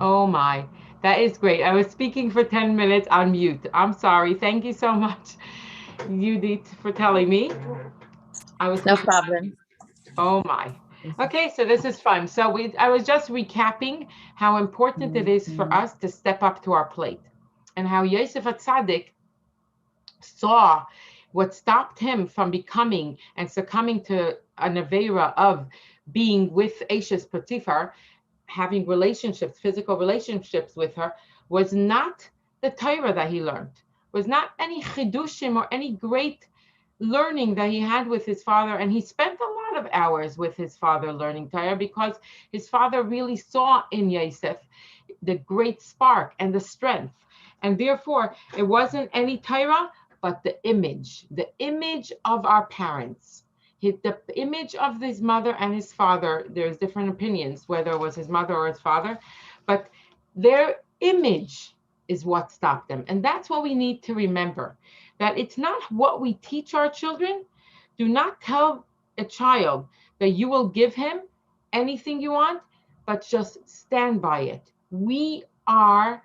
Oh my, that is great. I was speaking for 10 minutes on mute. I'm sorry. Thank you so much, Judith, for telling me. I was No speaking on problem. mute. Oh my. Okay, so this is fun. So I was just recapping how important it is for us to step up to our plate, and how Yosef Atzadik saw what stopped him from becoming and succumbing to an avera of being with Ashes Potiphar, having relationships, physical relationships with her, was not the Torah that he learned, was not any chidushim or any great learning that he had with his father. And he spent a lot of hours with his father learning Torah, because his father really saw in Yosef the great spark and the strength. And therefore, it wasn't any Torah, but the image of our parents. The image of his mother and his father, there's different opinions whether it was his mother or his father, but their image is what stopped them. And that's what we need to remember, that it's not what we teach our children. Do not tell a child that you will give him anything you want, but just stand by it. We are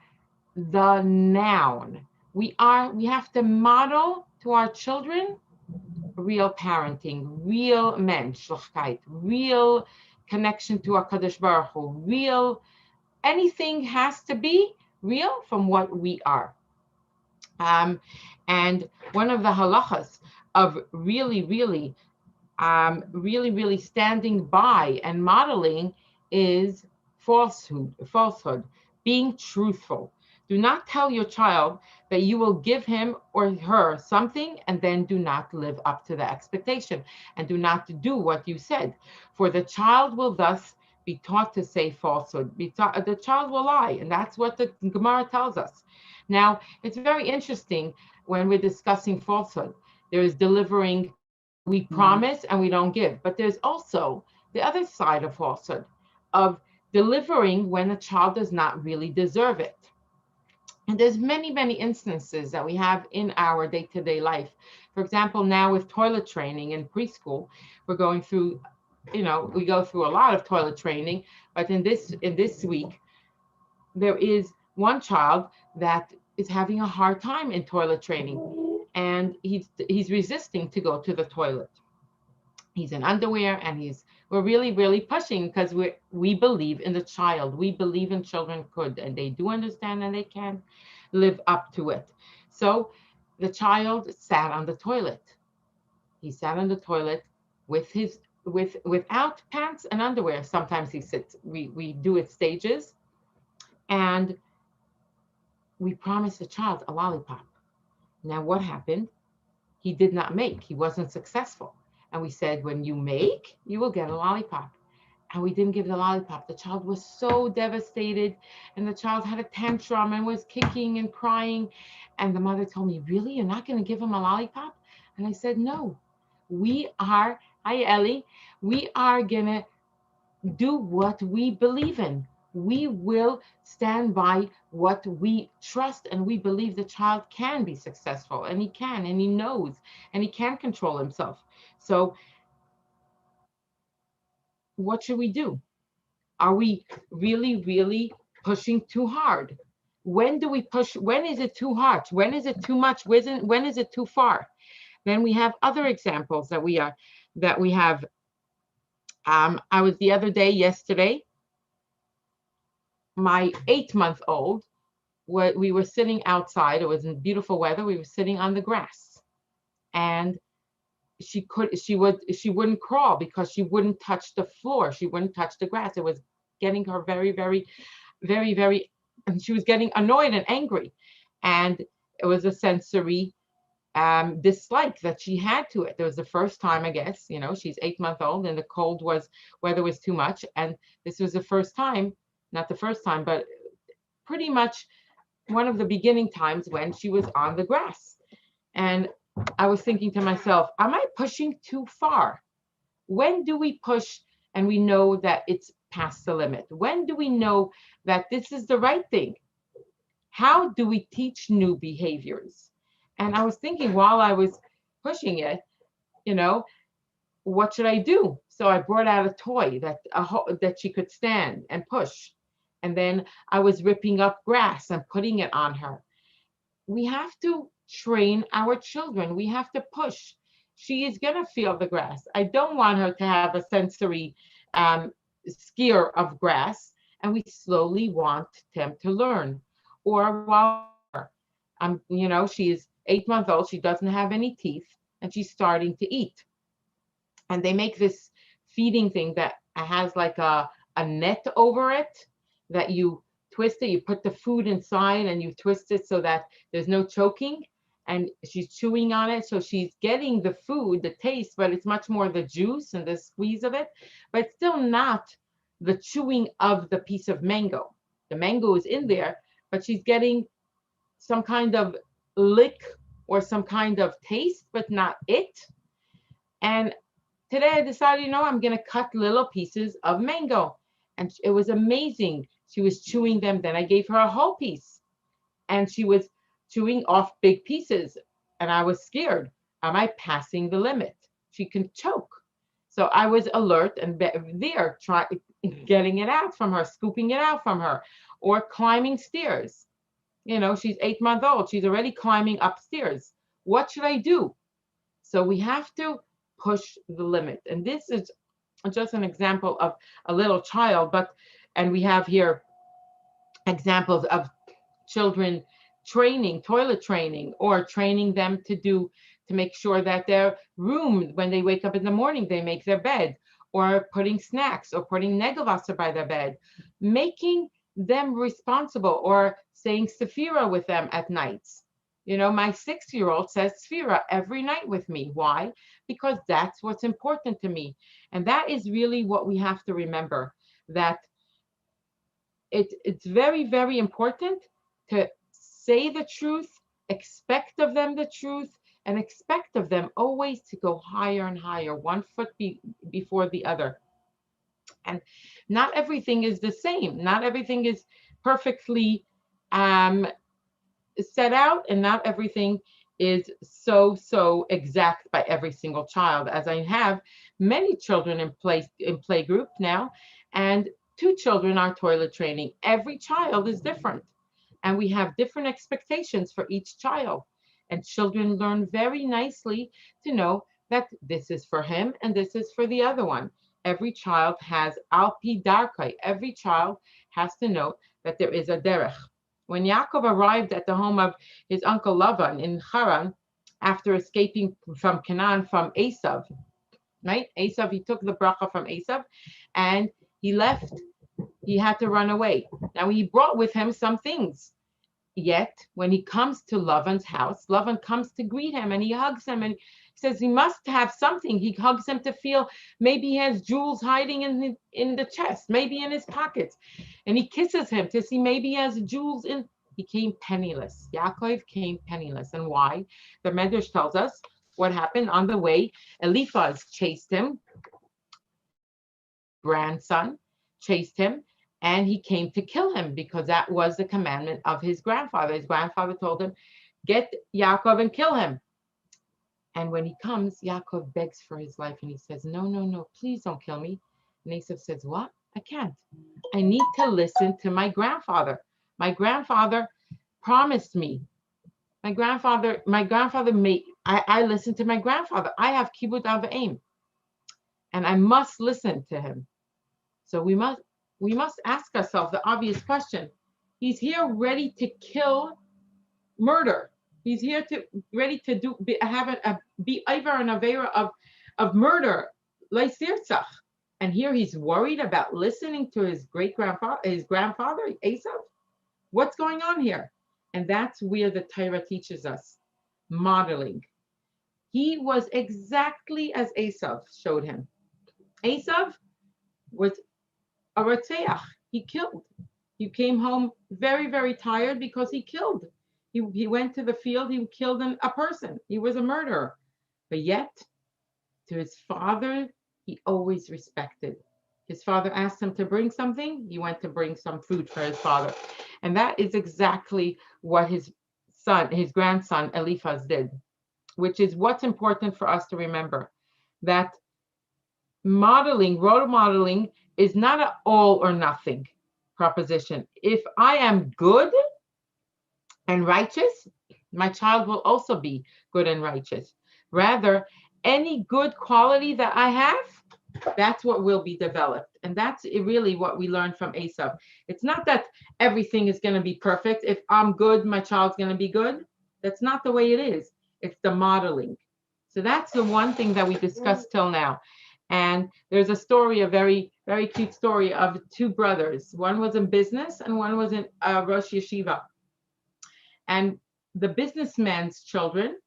the noun. We have to model to our children real parenting, real menschlichkeit, real connection to HaKadosh Baruch Hu, real, anything has to be real from what we are. And one of the halachas of really standing by and modeling is falsehood, being truthful. Do not tell your child that you will give him or her something and then do not live up to the expectation and do not do what you said. For the child will thus be taught to say falsehood. The child will lie, and that's what the Gemara tells us. Now, it's very interesting when we're discussing falsehood. There is delivering, we promise and we don't give. But there's also the other side of falsehood, of delivering when a child does not really deserve it. And there's many instances that we have in our day-to-day life. For example, now with toilet training in preschool, we're going through, we go through a lot of toilet training, but in this week, there is one child that is having a hard time in toilet training, and he's resisting to go to the toilet. He's in underwear, and we're really pushing, because we believe in the child. We believe in children could, and they do understand, and they can live up to it. So the child sat on the toilet. He sat on the toilet with his without pants and underwear. Sometimes he sits. We do it stages, and we promised the child a lollipop. Now what happened? He did not make. He wasn't successful. And we said, when you make, you will get a lollipop. And we didn't give the lollipop. The child was so devastated, and the child had a tantrum and was kicking and crying. And the mother told me, really, you're not going to give him a lollipop? And I said, no, we are, hi Ellie, we are going to do what we believe in. We will stand by what we trust, and we believe the child can be successful, and he can, and he knows, and he can control himself. So what should we do? Are we really, really pushing too hard? When do we push? When is it too hard? When is it too much? When is it too far? Then we have other examples that we have. I was the other day, yesterday, my 8-month old, we were sitting outside. It was in beautiful weather. We were sitting on the grass, and she wouldn't crawl because she wouldn't touch the floor. She wouldn't touch the grass. It was getting her very, very, very, very, and she was getting annoyed and angry. And it was a sensory dislike that she had to it. It was the first time, I guess, she's 8 months old, and the weather was too much. And this was the first time, not the first time, but pretty much one of the beginning times when she was on the grass. And I was thinking to myself, am I pushing too far? When do we push and we know that it's past the limit? When do we know that this is the right thing? How do we teach new behaviors? And I was thinking while I was pushing it, what should I do? So I brought out a toy that she could stand and push. And then I was ripping up grass and putting it on her. We have to train our children. We have to push. She is going to feel the grass. I don't want her to have a sensory scare of grass. And we slowly want them to learn. Or while she is 8 months old, she doesn't have any teeth, and she's starting to eat. And they make this feeding thing that has like a net over it that you twist it, you put the food inside and you twist it so that there's no choking, and she's chewing on it. So she's getting the food, the taste, but it's much more the juice and the squeeze of it, but still not the chewing of the piece of mango. The mango is in there, but she's getting some kind of lick or some kind of taste, but not it. And today I decided, I'm going to cut little pieces of mango. And it was amazing. She was chewing them. Then I gave her a whole piece, and she was chewing off big pieces. And I was scared. Am I passing the limit? She can choke. So I was alert and there, getting it out from her, scooping it out from her, or climbing stairs. She's 8 months old. She's already climbing upstairs. What should I do? So we have to push the limit. And this is just an example of a little child, and we have here examples of children training, toilet training, or training them to make sure that their room, when they wake up in the morning, they make their bed, or putting snacks, or putting Negelwasser by their bed, making them responsible, or saying Sephira with them at nights. My 6-year-old says Sephira every night with me. Why? Because that's what's important to me. And that is really what we have to remember, that it's very, very important to say the truth, expect of them the truth, and expect of them always to go higher and higher, one foot before the other. And not everything is the same. Not everything is perfectly set out, and not everything is so exact by every single child, as I have many children in playgroup now, and 2 children are toilet training. Every child is different, and we have different expectations for each child, and children learn very nicely to know that this is for him and this is for the other one. Every child has alpi darkai. Every child has to know that there is a derech. When Yaakov arrived at the home of his uncle Lavan in Haran, after escaping from Canaan from Esav, right? Esav, he took the bracha from Esav and he left. He had to run away. Now he brought with him some things. Yet when he comes to Lavan's house, Lavan comes to greet him and he hugs him and he says he must have something. He hugs him to feel maybe he has jewels hiding in the chest, maybe in his pockets. And he kisses him to see maybe he has jewels in. He came penniless. Yaakov came penniless. And why? The Medrash tells us what happened on the way. Eliphaz chased him, grandson chased him, and he came to kill him because that was the commandment of his grandfather. His grandfather told him, get Yaakov and kill him. And when he comes, Yaakov begs for his life and he says, no, no, no, please don't kill me. And Esav says, what? I can't. I need to listen to my grandfather. My grandfather promised me. My grandfather made, I listened to my grandfather. I have kibbud av v'em, and I must listen to him. So we must ask ourselves the obvious question. He's here ready to kill, murder. He's here to ready to be over an avera of murder, leisirtzach. And here he's worried about listening to his grandfather, Esav. What's going on here? And that's where the Torah teaches us modeling. He was exactly as Esav showed him. Esav was a Ratzeach. He killed. He came home very, very tired because he killed. He went to the field, he killed a person. He was a murderer. But yet, to his father, he always respected. His father asked him to bring something, he went to bring some food for his father. And that is exactly what his grandson, Eliphaz, did, which is what's important for us to remember, that role modeling is not an all or nothing proposition. If I am good and righteous, my child will also be good and righteous. Rather, any good quality that I have, that's what will be developed. And that's really what we learned from Esav. It's not that everything is going to be perfect. If I'm good, my child's going to be good. That's not the way it is. It's the modeling. So that's the one thing that we discussed till now. And there's a story, a very, very cute story of two brothers. One was in business and one was in Rosh Yeshiva. And the businessman's children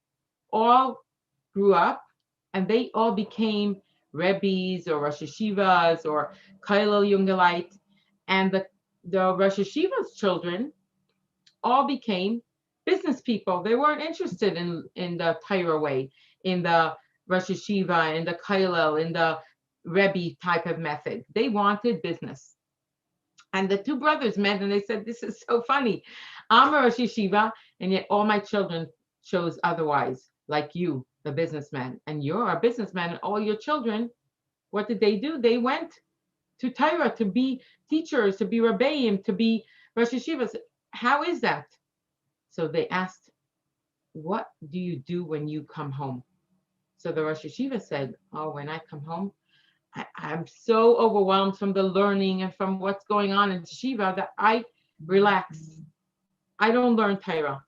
all grew up and they all became Rebbes or Rosh Yeshivas or Kollel Jungelite. And the Rosh Yeshiva's children all became business people. They weren't interested in the Torah way, in the Rosh Yeshiva, in the Kollel, in the Rebbe type of method. They wanted business. And the two brothers met and they said, this is so funny. I'm a Rosh Yeshiva, and yet all my children chose otherwise, like you, the businessman. And you're a businessman, and all your children, what did they do? They went to Torah to be teachers, to be Rebbeim, to be Rosh Yeshivas. How is that? So they asked, what do you do when you come home? So the Rosh Yeshiva said, oh, when I come home, I'm so overwhelmed from the learning and from what's going on in Yeshiva that I relax. I don't learn Torah.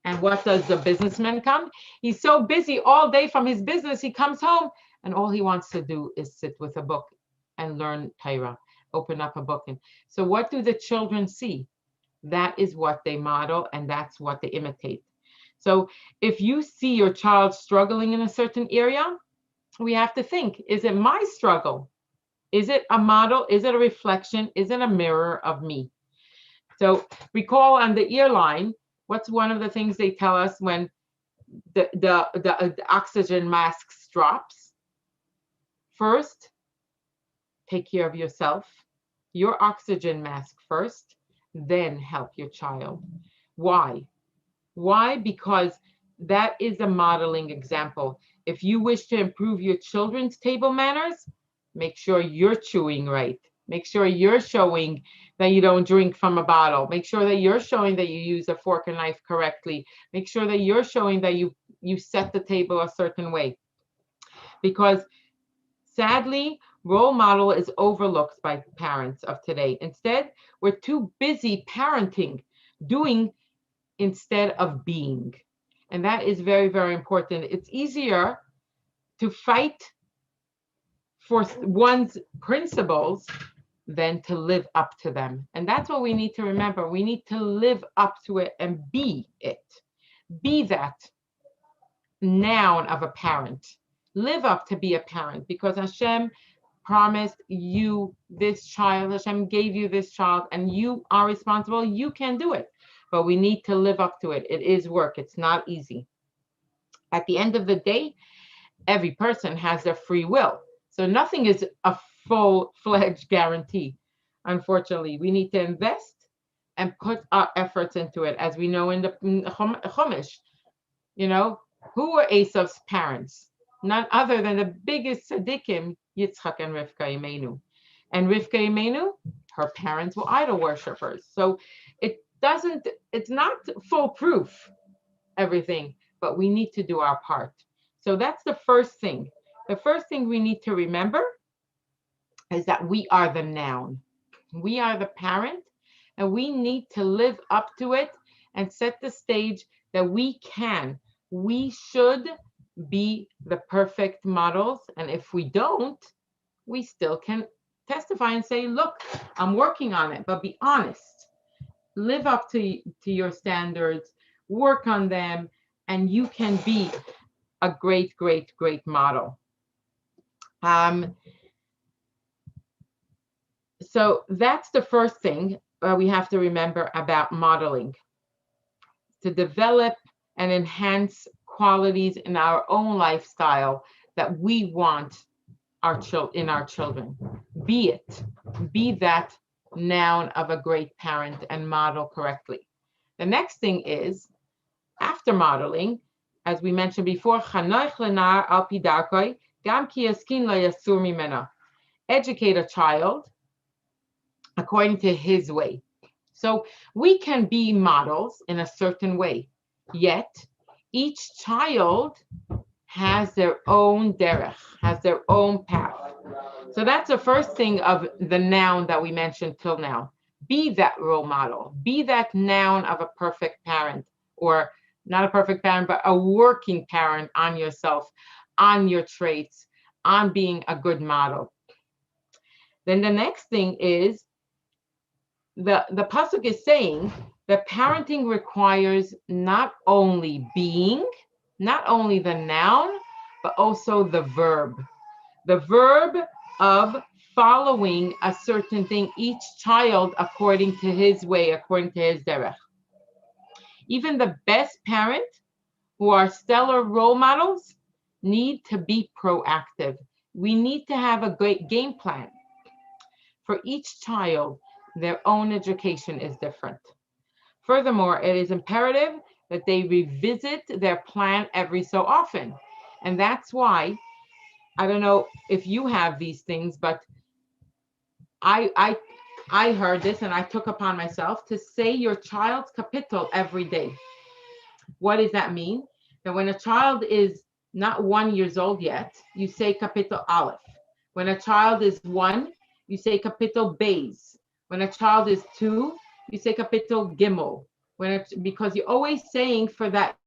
And what does the businessman come? He's so busy all day from his business. He comes home and all he wants to do is sit with a book and learn Torah, open up a book. And so what do the children see? That is what they model and that's what they imitate. So if you see your child struggling in a certain area, we have to think, is it my struggle? Is it a model? Is it a reflection? Is it a mirror of me? So recall on the earline, what's one of the things they tell us when the oxygen mask drops? First, take care of yourself, your oxygen mask first, then help your child. Why? Why? Because that is a modeling example. If you wish to improve your children's table manners, make sure you're chewing right. Make sure you're showing that you don't drink from a bottle. Make sure that you're showing that you use a fork and knife correctly. Make sure that you're showing that you set the table a certain way. Because sadly, role model is overlooked by parents of today. Instead, we're too busy parenting, doing instead of being. And that is very, very important. It's easier to fight for one's principles than to live up to them. And that's what we need to remember. We need to live up to it and be it. Be that noun of a parent. Live up to be a parent, because Hashem promised you this child. Hashem gave you this child, and you are responsible. You can do it, but we need to live up to it. It is work. It's not easy. At the end of the day, every person has their free will. So nothing is a full-fledged guarantee. Unfortunately, we need to invest and put our efforts into it. As we know in the Chumash, you know, who were Esav's parents? None other than the biggest tzaddikim, Yitzchak and Rivka Imenu. And Rivka Imenu, her parents were idol worshippers. So it's not foolproof, everything, but we need to do our part. So that's the first thing. The first thing we need to remember is that we are the noun. We are the parent, and we need to live up to it and set the stage that we should be the perfect models. And if we don't, we still can testify and say, look, I'm working on it, but be honest. Live up to your standards, work on them, and you can be a great, great, great model. So that's the first thing we have to remember about modeling. To develop and enhance qualities in our own lifestyle that we want in our children. Be it. Be that noun of a great parent and model correctly. The next thing is, after modeling, as we mentioned before, educate a child according to his way. So we can be models in a certain way, yet each child has their own derech, has their own path. So that's the first thing of the noun that we mentioned till now. Be that role model. Be that noun of a perfect parent, or not a perfect parent, but a working parent on yourself, on your traits, on being a good model. Then the next thing is, the pasuk is saying that parenting requires not only being, not only the noun, but also the verb. The verb of following a certain thing, each child according to his way, according to his derech. Even the best parents who are stellar role models need to be proactive. We need to have a great game plan. For each child, their own education is different. Furthermore, it is imperative that they revisit their plan every so often. And that's why, I don't know if you have these things, but I heard this and I took upon myself to say your child's kapitel every day. What does that mean? That when a child is not 1 year old yet, you say kapitel aleph. When a child is 1, you say kapitel beis. When a child is 2, you say kapitel gimel. Because you're always saying for that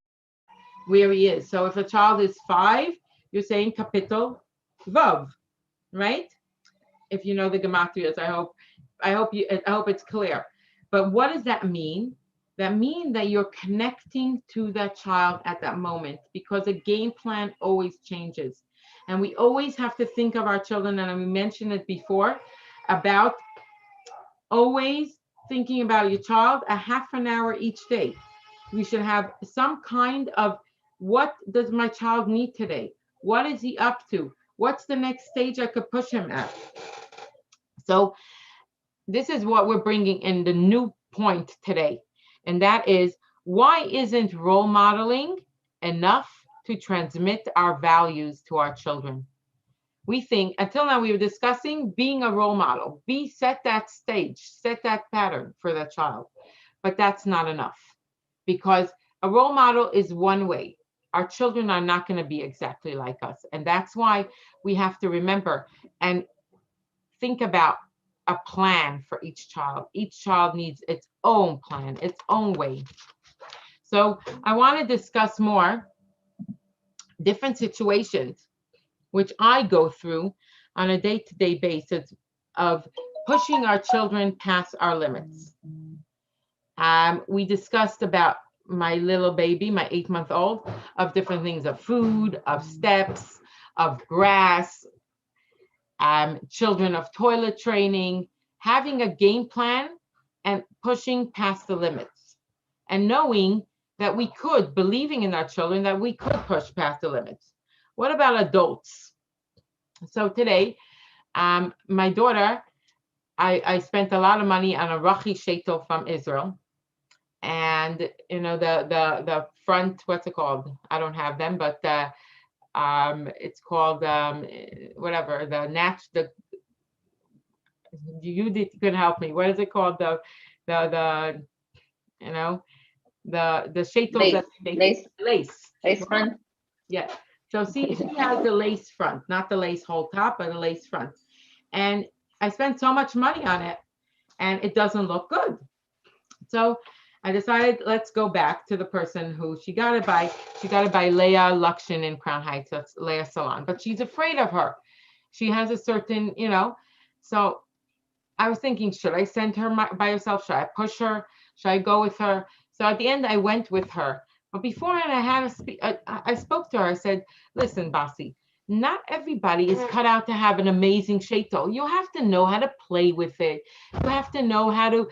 where he is. So if a child is 5, you're saying kapitel vav, right? If you know the gematrias, I hope it's clear. But what does that mean? That means that you're connecting to that child at that moment, because a game plan always changes. And we always have to think of our children, and we mentioned it before, about always thinking about your child a half an hour each day. We should have some kind of, what does my child need today? What is he up to? What's the next stage I could push him at? So this is what we're bringing in the new point today. And that is, why isn't role modeling enough to transmit our values to our children? We think, until now we were discussing being a role model, set that stage, set that pattern for that child. But that's not enough, because a role model is one way. Our children are not going to be exactly like us. And that's why we have to remember and think about a plan for each child. Each child needs its own plan, its own way. So I want to discuss more different situations which I go through on a day-to-day basis of pushing our children past our limits. We discussed about my little baby, my 8-month-old, of different things, of food, of steps, of grass, children of toilet training, having a game plan and pushing past the limits and knowing that we could, believing in our children, that we could push past the limits. What about adults? So today, my daughter, I spent a lot of money on a Rachi Sheitel from Israel. And the front, what's it called? I don't have them, but it's called whatever, the you could help me. What is it called? The you know the shaitel that they lace front. Yeah. So see, she has the lace front, not the lace whole top, but the lace front. And I spent so much money on it, and it doesn't look good. So I decided, let's go back to the person who she got it by. She got it by Leah Luxon in Crown Heights. That's Leah Salon, but she's afraid of her. She has a certain, So I was thinking, should I send her by herself? Should I push her? Should I go with her? So at the end, I went with her. But beforehand, I spoke to her. I said, listen, Basi, not everybody is cut out to have an amazing shaitel. You have to know how to play with it. You have to know how to,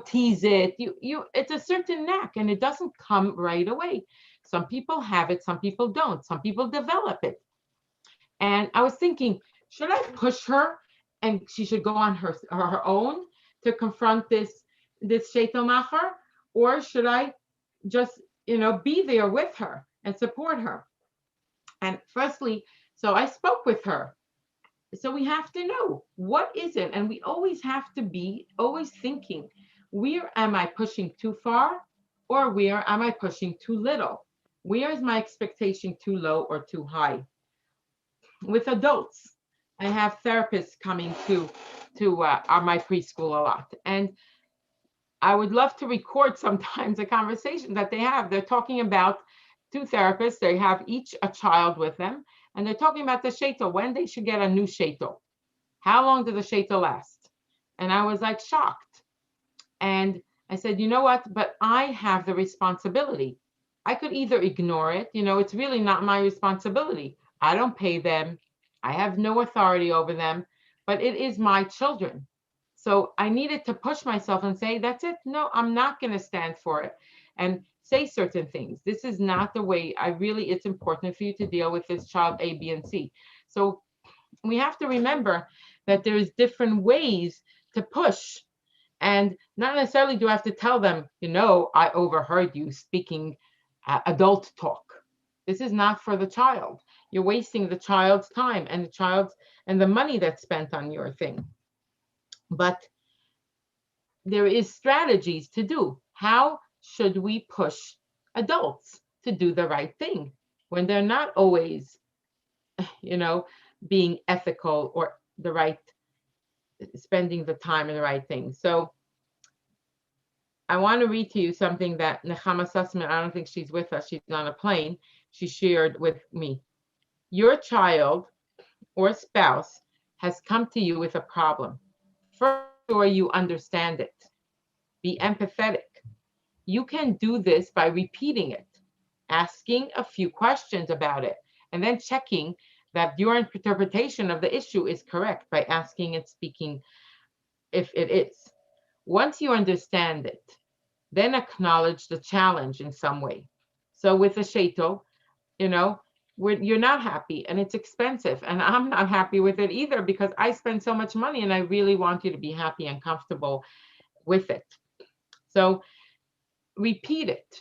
tease it. It's a certain knack, and it doesn't come right away. Some people have it, some people don't. Some people develop it. And I was thinking, should I push her and she should go on her own to confront this shaitel macher, or should I just be there with her and support her? And firstly, so I spoke with her. So we have to know what is it, and we always have to be always thinking, where am I pushing too far, or where am I pushing too little? Where is my expectation too low or too high? With adults, I have therapists coming to my preschool a lot, and I would love to record sometimes a conversation that they have. They're talking about two therapists. They have each a child with them, and they're talking about the shaitel, when they should get a new shaitel. How long does the shaitel last? And I was like shocked. And I said, you know what? But I have the responsibility. I could either ignore it. It's really not my responsibility. I don't pay them. I have no authority over them, but it is my children. So I needed to push myself and say, that's it. No, I'm not going to stand for it. And say certain things. This is not the way. It's important for you to deal with this child A, B, and C. So we have to remember that there's different ways to push. And not necessarily do I have to tell them, I overheard you speaking adult talk. This is not for the child. You're wasting the child's time and the money that's spent on your thing. But there is strategies to do. How should we push adults to do the right thing when they're not always, being ethical or the right, spending the time in the right thing? So I want to read to you something that Nechama Sussman, I don't think she's with us, she's on a plane, she shared with me. Your child or spouse has come to you with a problem. First, sure you understand it. Be empathetic. You can do this by repeating it, asking a few questions about it, and then checking that your interpretation of the issue is correct by asking and speaking if it is. Once you understand it, then acknowledge the challenge in some way. So with the shaitel, you're not happy and it's expensive, and I'm not happy with it either because I spend so much money and I really want you to be happy and comfortable with it. So repeat it,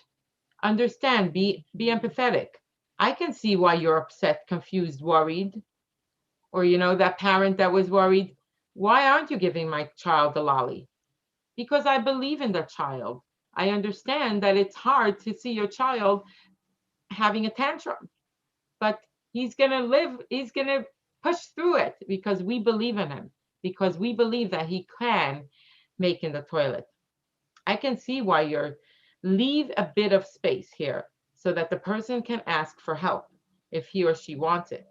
understand, be empathetic. I can see why you're upset, confused, worried, or that parent that was worried. Why aren't you giving my child a lolly? Because I believe in the child. I understand that it's hard to see your child having a tantrum, but he's going to push through it because we believe in him, because we believe that he can make in the toilet. I can see why leave a bit of space here so that the person can ask for help if he or she wants it.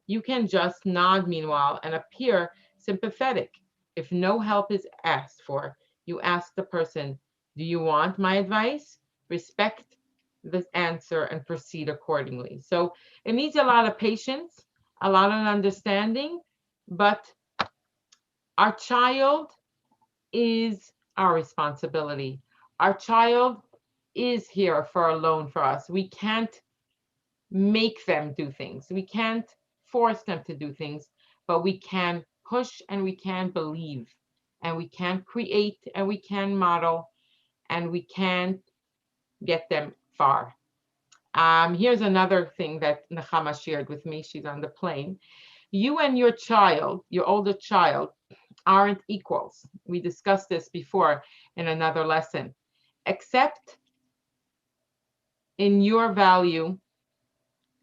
You can just nod meanwhile and appear sympathetic. If no help is asked for, you ask the person, do you want my advice? Respect the answer and proceed accordingly. So it needs a lot of patience, a lot of understanding, but our child is our responsibility. Our child is here for alone for us. We can't make them do things. We can't force them to do things, but we can push and we can believe and we can create and we can model and we can get them far. Here's another thing that Nechama shared with me. She's on the plane. You and your child, your older child, aren't equals. We discussed this before in another lesson. Except in your value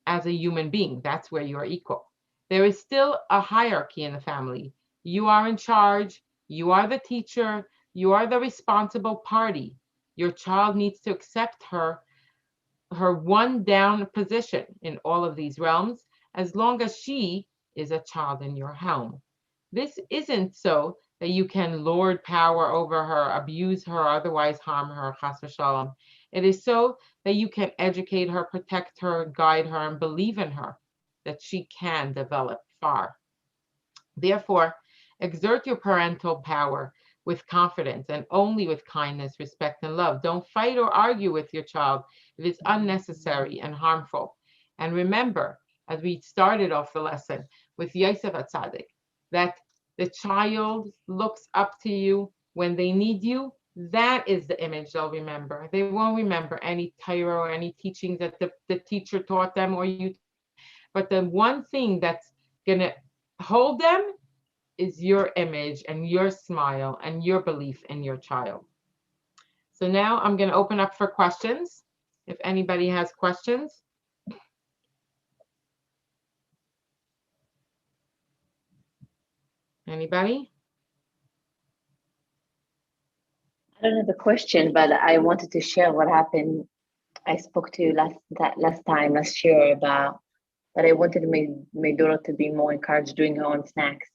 as a human being, that's where you're equal. There is still a hierarchy in the family. You are in charge, you are the teacher, you are the responsible party. Your child needs to accept her one down position in all of these realms as long as she is a child in your home. This isn't so that you can lord power over her, abuse her, or otherwise harm her, chas v'shalom. It is so that you can educate her, protect her, guide her, and believe in her, that she can develop far. Therefore, exert your parental power with confidence and only with kindness, respect, and love. Don't fight or argue with your child if it's unnecessary and harmful. And remember, as we started off the lesson with Yosef Atzadik, that the child looks up to you when they need you. That is the image they'll remember. They won't remember any Torah or any teachings that the teacher taught them or you. But the one thing that's going to hold them is your image and your smile and your belief in your child. So now I'm going to open up for questions. If anybody has questions. Anybody? I don't know the question, but I wanted to share what happened. I spoke to you last year about that I wanted my daughter to be more encouraged doing her own snacks.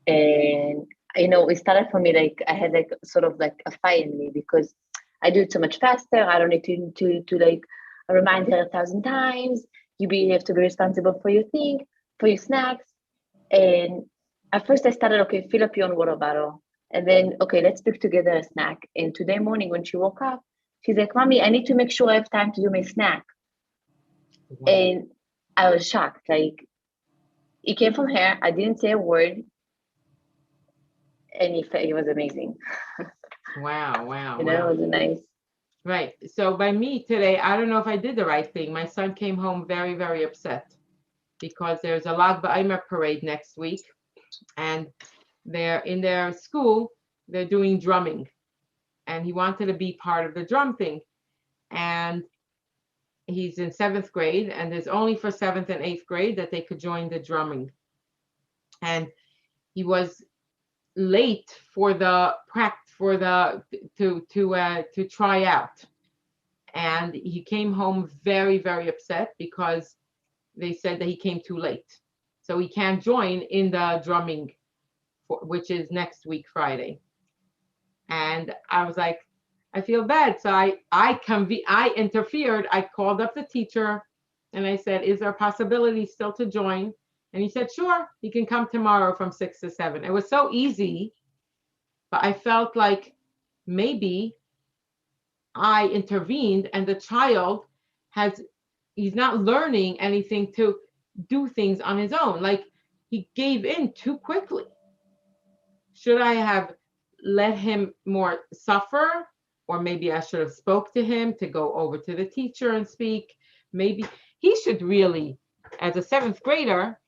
And it started for me like I had like sort of like a fight in me because I do it so much faster. I don't need to like remind her 1,000 times. You have to be responsible for your thing, for your snacks. And at first I started, okay, fill up your own water bottle. And then, okay, let's pick together a snack. And today morning when she woke up, she's like, Mommy, I need to make sure I have time to do my snack. Wow. And I was shocked. Like, it came from her. I didn't say a word. And it was amazing. Wow. It was nice. Right. So by me today, I don't know if I did the right thing. My son came home very, very upset because there's a Lag BaOmer parade next week. And they're in their school, they're doing drumming. And he wanted to be part of the drum thing. And he's in 7th grade, and there's only for 7th and 8th grade that they could join the drumming. And he was late for the practice to try out. And he came home very, very upset because they said that he came too late. So he can't join in the drumming, which is next week, Friday. And I was like, I feel bad. So I interfered. I called up the teacher and I said, is there a possibility still to join? And he said, sure, he can come tomorrow from 6 to 7. It was so easy, but I felt like maybe I intervened and the child he's not learning anything to do things on his own. Like he gave in too quickly. Should I have let him more suffer? Or maybe I should have spoke to him to go over to the teacher and speak. Maybe he should really, as a 7th grader,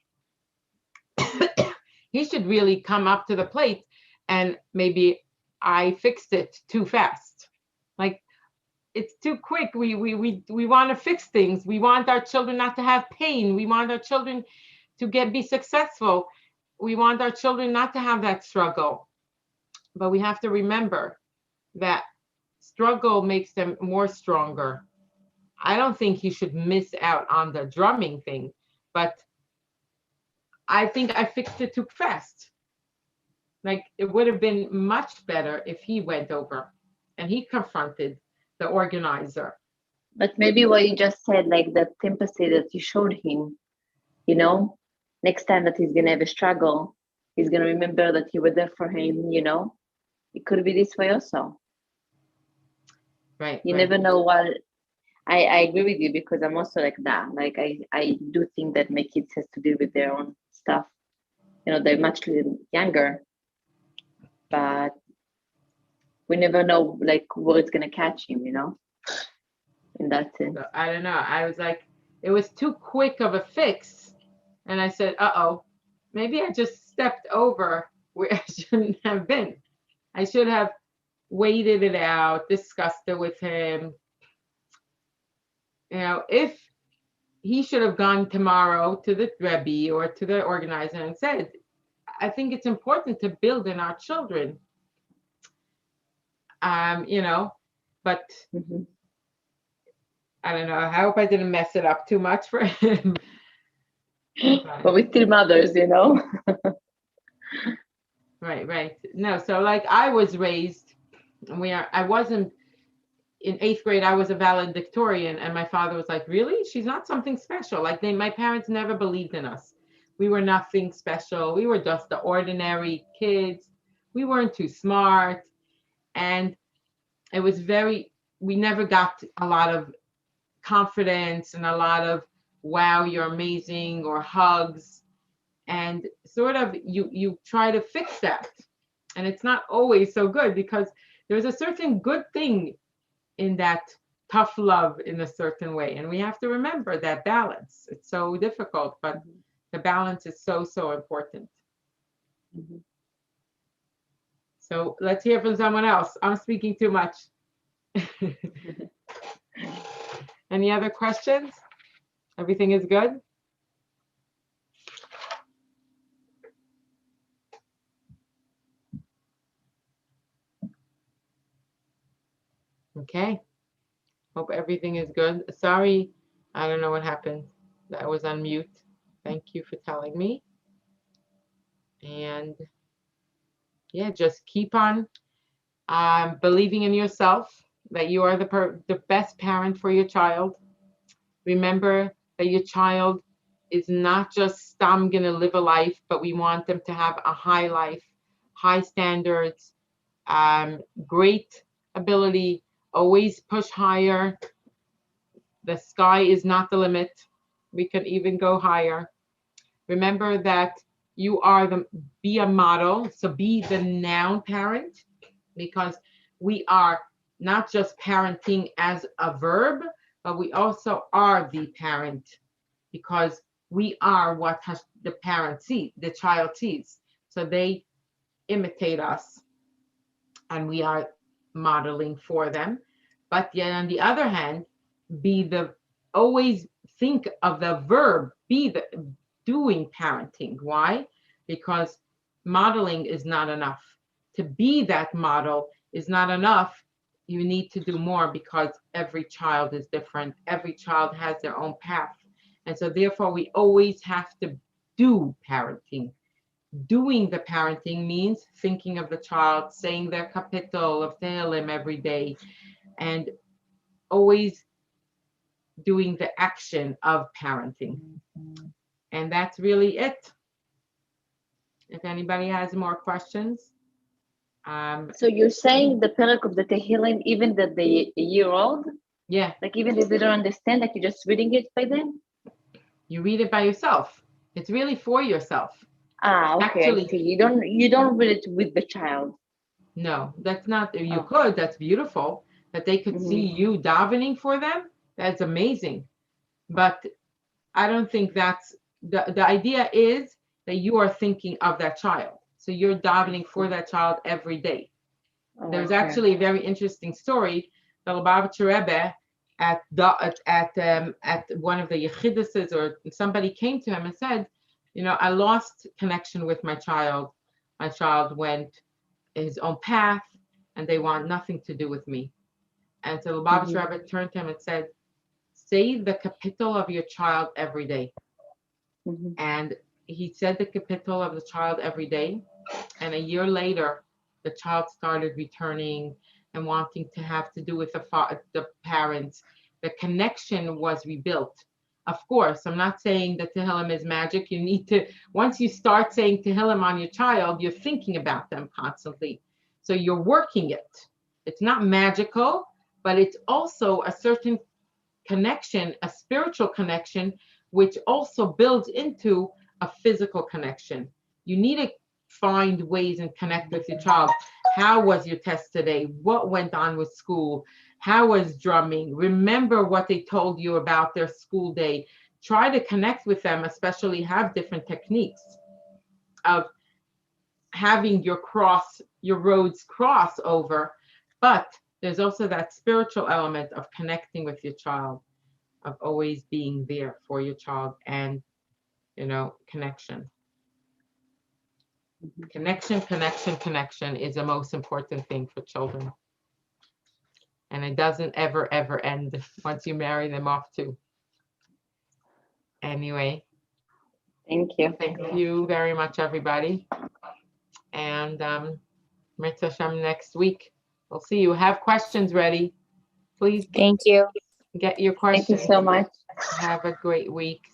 he should really come up to the plate, and maybe I fixed it too fast. Like it's too quick. We want to fix things. We want our children not to have pain. We want our children to be successful. We want our children not to have that struggle. But we have to remember that struggle makes them more stronger. I don't think he should miss out on the drumming thing, but I think I fixed it too fast. Like it would have been much better if he went over and he confronted the organizer. But maybe what you just said, like that empathy that you showed him, you know, next time that he's gonna have a struggle, he's gonna remember that you were there for him, you know. It could be this way also. Right, You right. never know what I agree with you because I'm also like that. Like I do think that my kids has to deal with their own stuff. You know, they're much younger, but we never know like where it's gonna catch him, you know, in that sense. So I don't know. I was like, it was too quick of a fix. And I said, uh-oh, maybe I just stepped over where I shouldn't have been. I should have waited it out, discussed it with him. You know, if he should have gone tomorrow to the Rebbe or to the organizer and said, I think it's important to build in our children. You know, but Mm-hmm. I don't know. I hope I didn't mess it up too much for him. But we're still mothers, you know. Right, right. No, so like I was raised, I wasn't in eighth grade, I was a valedictorian, and my father was like, really? She's not something special. Like my parents never believed in us. We were nothing special. We were just the ordinary kids. We weren't too smart. And it was we never got a lot of confidence and a lot of, wow, you're amazing, or hugs. And sort of you try to fix that. And it's not always so good because there's a certain good thing in that tough love in a certain way. And we have to remember that balance. It's so difficult, but the balance is so, so important. Mm-hmm. So let's hear from someone else. I'm speaking too much. Any other questions? Everything is good? Okay. Hope everything is good. Sorry, I don't know what happened. That was on mute. Thank you for telling me. And yeah, just keep on believing in yourself, that you are the best parent for your child. Remember that your child is not just I'm gonna live a life, but we want them to have a high life, high standards, great ability, always push higher. The sky is not the limit. We can even go higher. Remember that be a model. So be the noun parent, because we are not just parenting as a verb, but we also are the parent, because we are what the child sees. So they imitate us and we are modeling for them. But yet on the other hand, always think of the verb, be the doing parenting. Why? Because modeling is not enough. To be that model is not enough. You need to do more, because every child is different. Every child has their own path. And so therefore we always have to do parenting. Doing the parenting means thinking of the child, saying their kapitel of Tehillim every day, and always doing the action of parenting. And that's really it. If anybody has more questions. So you're saying the perek of the Tehillim, even that they a year old? Yeah. Like even if they don't understand, like you're just reading it by them? You read it by yourself. It's really for yourself. Ah, okay. Actually, I see. You don't read it with the child. No, that's not. You could. That's beautiful. That they could see you davening for them. That's amazing. But I don't think that's the idea. Is that you are thinking of that child, so you're davening for that child every day. There's actually a very interesting story. The Lubavitcher Rebbe at one of the Yechiduses, or somebody came to him and said, I lost connection with my child. My child went his own path, and they want nothing to do with me. And so the Lubavitcher Rebbe turned to him and said, say the kapitel of your child every day. And he said the capital of the child every day. And a year later, the child started returning and wanting to have to do with the parents. The connection was rebuilt. Of course, I'm not saying that Tehillim is magic. You need to, once you start saying Tehillim on your child, you're thinking about them constantly. So you're working it. It's not magical, but it's also a certain connection, a spiritual connection, which also builds into a physical connection. You need to find ways and connect with your child. How was your test today? What went on with school? How was drumming? Remember what they told you about their school day. Try to connect with them, especially have different techniques of having your roads cross over. But there's also that spiritual element of connecting with your child, of always being there for your child, and connection. Connection is the most important thing for children. And it doesn't ever end once you marry them off too. Anyway. Thank you. Thank you very much, everybody. And Mitzvah Hashem next week. We'll see you. Have questions ready. Please. Thank you. Get your questions. Thank you so much. Have a great week.